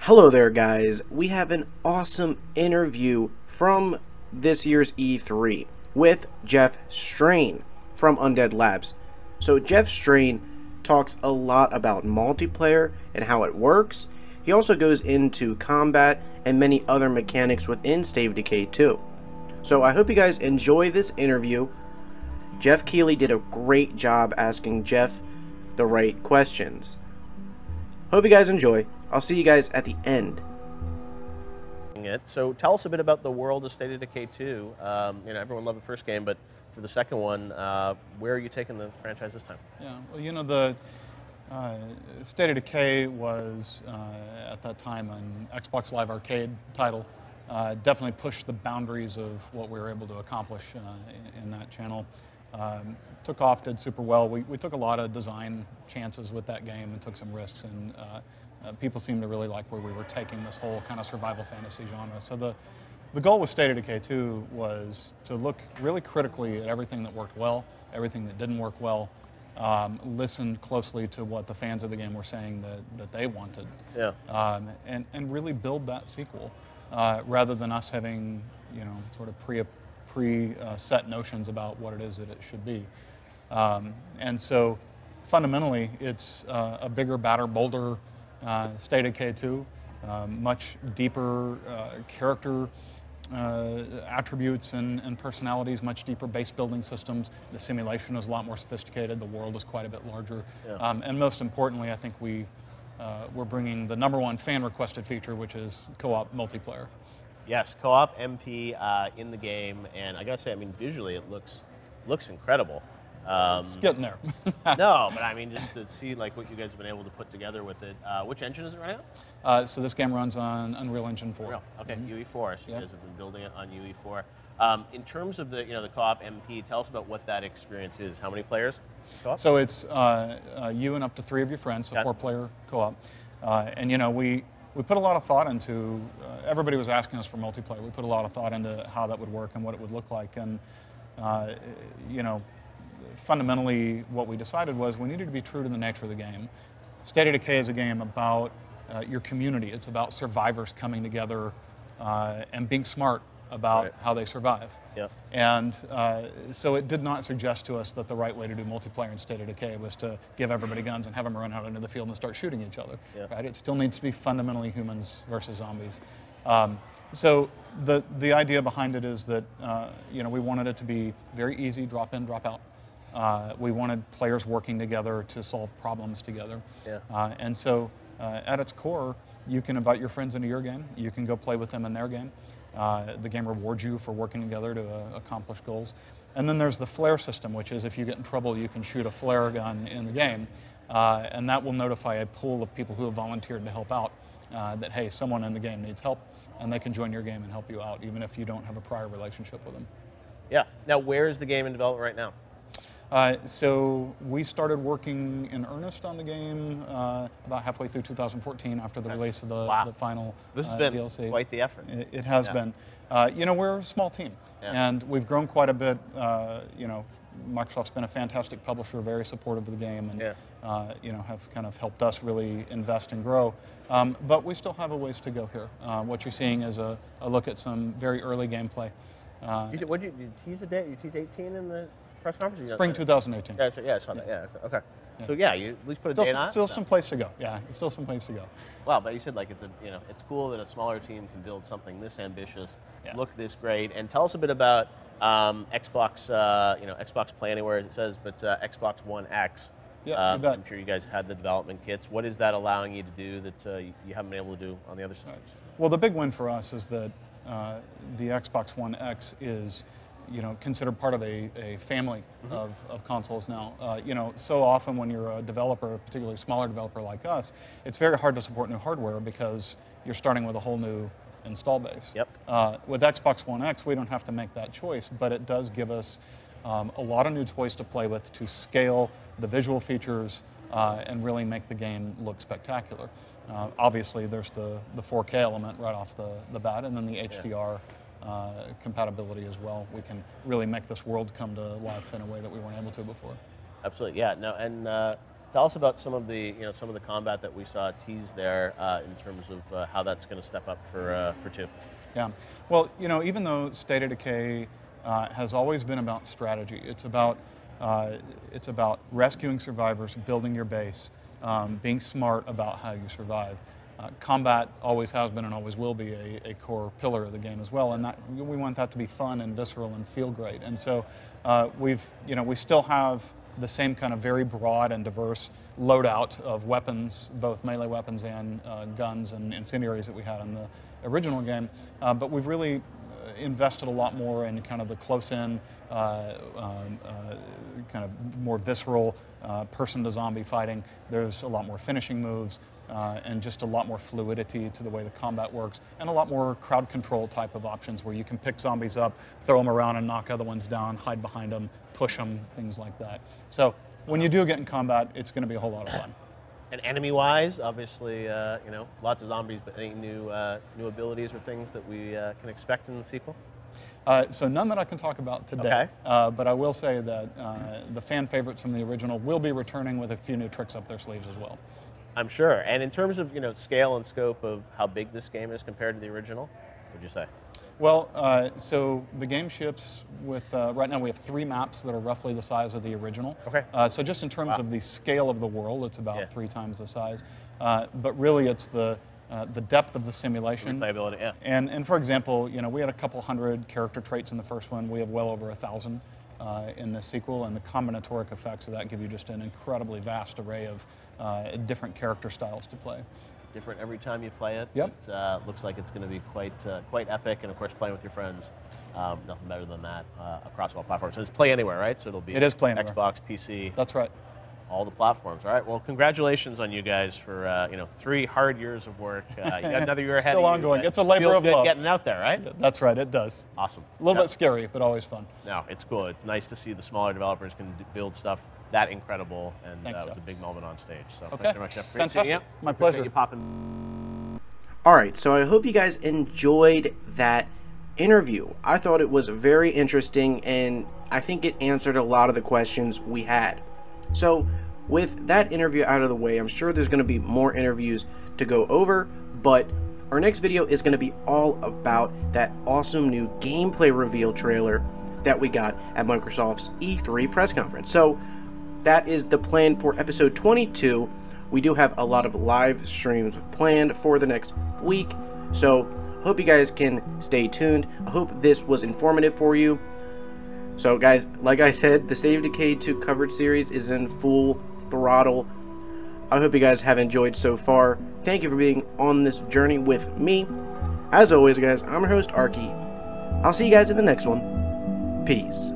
Hello there, guys. We have an awesome interview from this year's E3 with Jeff Strain from Undead Labs. So, Jeff Strain talks a lot about multiplayer and how it works. He also goes into combat and many other mechanics within State of Decay 2. So, I hope you guys enjoy this interview. Jeff Keighley did a great job asking Jeff the right questions. Hope you guys enjoy. I'll see you guys at the end. So tell us a bit about the world of State of Decay 2. Everyone loved the first game, but for the second one, where are you taking the franchise this time? Yeah, well, the State of Decay was, at that time, an Xbox Live Arcade title. Definitely pushed the boundaries of what we were able to accomplish in that channel. Took off, did super well. We took a lot of design chances with that game and took some risks, and people seemed to really like where we were taking this whole kind of survival fantasy genre. So the goal with State of Decay 2 was to look really critically at everything that worked well, everything that didn't work well, listen closely to what the fans of the game were saying that they wanted, and really build that sequel, rather than us having, sort of pre-set notions about what it is that it should be. And so fundamentally, it's a bigger, badder, bolder State of Decay 2, much deeper character attributes and personalities, much deeper base building systems. The simulation is a lot more sophisticated. The world is quite a bit larger. And most importantly, I think we're bringing the #1 fan-requested feature, which is co-op multiplayer. Yes, co-op MP in the game, and I gotta say, visually it looks incredible. It's getting there. No, but just to see what you guys have been able to put together with it. Which engine is it right now? So this game runs on Unreal Engine 4. Unreal. Okay, UE4. So you guys have been building it on UE4. In terms of the the co-op MP, tell us about what that experience is. How many players? Co-op? So it's you and up to 3 of your friends, so 4-player co-op. And we put a lot of thought into. Everybody was asking us for multiplayer. We put a lot of thought into how that would work and what it would look like. And fundamentally, what we decided was we needed to be true to the nature of the game. State of Decay is a game about your community. It's about survivors coming together and being smart about how they survive. And so it did not suggest to us that the right way to do multiplayer in State of Decay was to give everybody guns and have them run out into the field and start shooting each other. Right? It still needs to be fundamentally humans versus zombies. So the idea behind it is that we wanted it to be very easy, drop in, drop out. We wanted players working together to solve problems together. And so at its core, you can invite your friends into your game. You can go play with them in their game. The game rewards you for working together to accomplish goals. And then there's the flare system, which is if you get in trouble, you can shoot a flare gun in the game. And that will notify a pool of people who have volunteered to help out that, hey, someone in the game needs help, and they can join your game and help you out, even if you don't have a prior relationship with them. Yeah. Now, where is the game in development right now? So we started working in earnest on the game about halfway through 2014 after the release of the final This has been DLC. Quite the effort. It has been. We're a small team, and we've grown quite a bit. Microsoft's been a fantastic publisher, very supportive of the game, and have kind of helped us really invest and grow. But we still have a ways to go here. What you're seeing is a look at some very early gameplay. What did you tease a date? You tease 18 in the press conference? Spring 2018. Yeah, I saw that. Yeah, okay. So you at least put a date on it? Still some place to go. Yeah, it's still some place to go. Wow, but you said it's cool that a smaller team can build something this ambitious, look this great, and tell us a bit about Xbox. Xbox Play Anywhere as it says, but Xbox One X. Yeah, you bet. I'm sure you guys had the development kits. What is that allowing you to do that you haven't been able to do on the other systems? Well, the big win for us is that the Xbox One X is considered part of a family of consoles now. So often when you're a developer, a particularly smaller developer like us, it's very hard to support new hardware because you're starting with a whole new install base. With Xbox One X, we don't have to make that choice, but it does give us a lot of new toys to play with to scale the visual features and really make the game look spectacular. Obviously, there's the 4K element right off the bat, and then the HDR compatibility as well. We can really make this world come to life in a way that we weren't able to before. Absolutely, yeah. No, and Tell us about some of the some of the combat that we saw teased there in terms of how that's going to step up for 2. Yeah. Well, even though State of Decay has always been about strategy, it's about rescuing survivors, building your base, being smart about how you survive. Combat always has been and always will be a core pillar of the game as well, and we want that to be fun and visceral and feel great. And so we still have the same kind of very broad and diverse loadout of weapons, both melee weapons and guns and incendiaries that we had in the original game, but we've really invested a lot more in kind of the close-in, kind of more visceral person-to-zombie fighting. There's a lot more finishing moves, and just a lot more fluidity to the way the combat works, and a lot more crowd control type of options where you can pick zombies up, throw them around and knock other ones down, hide behind them, push them, things like that. So when you do get in combat, it's going to be a whole lot of fun. And enemy-wise, obviously, lots of zombies, but any new abilities or things that we can expect in the sequel? So none that I can talk about today, okay. But I will say that the fan favorites from the original will be returning with a few new tricks up their sleeves as well. I'm sure. And in terms of scale and scope of how big this game is compared to the original, what would you say? Well, so the game ships with, right now we have 3 maps that are roughly the size of the original. Okay. So just in terms of the scale of the world, it's about 3 times the size. But really it's the depth of the simulation. Replayability, yeah. And for example, we had a couple hundred character traits in the first one. We have well over 1,000 in this sequel, and the combinatoric effects of that give you just an incredibly vast array of different character styles to play. Different every time you play it. Yep. It looks like it's going to be quite epic, and of course playing with your friends, nothing better than that across all platforms. So it's play anywhere, right? So it'll be it is play anywhere. Xbox, PC. That's right. All the platforms. All right. Well, congratulations on you guys for 3 hard years of work. You got another year ahead. Still of ongoing. You, it's a labor of love. Getting out there, right? Yeah, that's right. It does. Awesome. A little bit scary, but always fun. No, it's cool. It's nice to see the smaller developers can build stuff that incredible, and Thanks, it was Jeff. a big moment on stage. So Okay. thanks very much, Jeff. Great Fantastic. seeing you. My Appreciate pleasure. You popping. Alright, so I hope you guys enjoyed that interview. I thought it was very interesting, and I think it answered a lot of the questions we had. So with that interview out of the way, I'm sure there's going to be more interviews to go over, but our next video is going to be all about that awesome new gameplay reveal trailer that we got at Microsoft's E3 press conference. So that is the plan for episode 22. We do have a lot of live streams planned for the next week, so hope you guys can stay tuned. I hope this was informative for you. So guys, like I said, the State of Decay 2 coverage series is in full throttle. I hope you guys have enjoyed so far. Thank you for being on this journey with me. As always, guys, I'm your host, Arky. I'll see you guys in the next one. Peace.